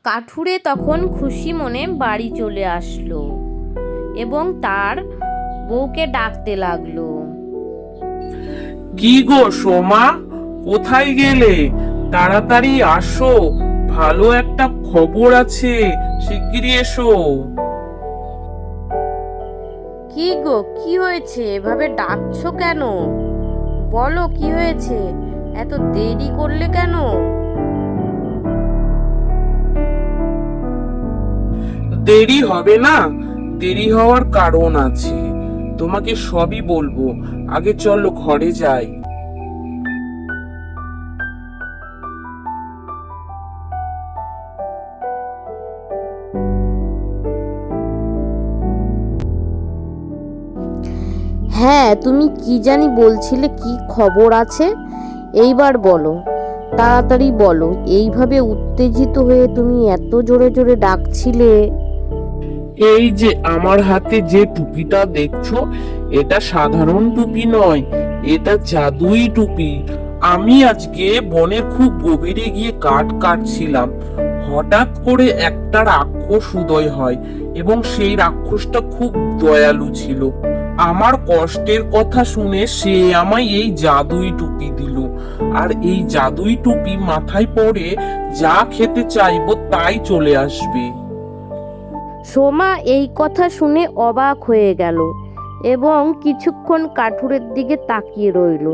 কাঠুরে তখন খুশি মনে বাড়ি চলে আসলো এবং তার বউকে ডাকতে লাগলো। কি গো সোমা, কোথায় গেলে? তাড়াতাড়ি আসো, ভালো একটা খবর আছে, শিগগিরই এসো। কি গো, কি হয়েছে? এভাবে ডাকছো কেন? বলো কি হয়েছে? এত দেরি করলে কেন? দেরি হবে না? দেরি হওয়ার কারণ আছে, তোমাকে সবই বলবো। আগে চলো ঘরে যাই। হ্যাঁ, তুমি কি জানি বলছিলে, কি খবর আছে? এইবার বলো, তাড়াতাড়ি বলো। এইভাবে উত্তেজিত হয়ে তুমি এত জোরে জোরে ডাকছিলে। এই যে আমার হাতে যে টুপিটা দেখছো, এটা সাধারণ টুপি নয়, এটা জাদুই টুপি। আমি আজকে বনের খুব গভীরে গিয়ে কাঠ কাটছিলাম। হঠাৎ করে একটা রাক্ষস উদয় হয় এবং সেই রাক্ষসটা খুব দয়ালু ছিল। আমার কষ্টের কথা শুনে সে আমায় এই জাদুই টুপি দিল। আর এই জাদুই টুপি মাথায় পরে যা খেতে চাইবো তাই চলে আসবে। সোমা এই কথা শুনে অবাক হয়ে গেল এবং কিছুক্ষণ কাঠুরের দিকে তাকিয়ে রইল।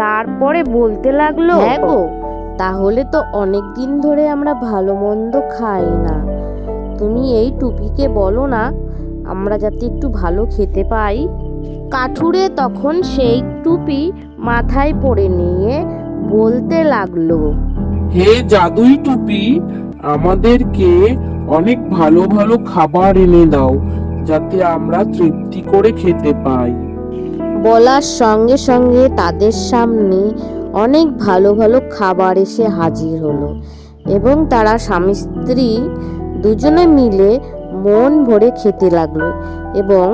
তারপরে বলতে লাগলো, হ্যাঁ গো, তাহলে তো অনেক দিন ধরে আমরা ভালো মন্দ খাই না। তুমি এই টুপিকে বলো না, আমরা যাতে একটু ভালো খেতে পাই। কাঠুরে তখন সেই টুপি মাথায় পরে নিয়ে বলতে লাগলো, হে জাদুই টুপি, আমাদেরকে অনেক ভালো ভালো খাবার এনে দাও, যাতে আমরা তৃপ্তি করে খেতে পাই। বলার সঙ্গে সঙ্গে তাদের সামনে অনেক ভালো ভালো খাবার এসে হাজির হলো এবং তারা স্বামী স্ত্রী দুজনে মিলে মন ভরে খেতে লাগলো এবং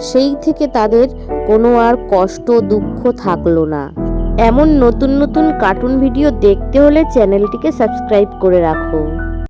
সেই থেকে তাদের কোনো আর কষ্ট দুঃখ থাকলো না। এমন নতুন নতুন কার্টুন ভিডিও দেখতে হলে চ্যানেলটিকে সাবস্ক্রাইব করে রাখো।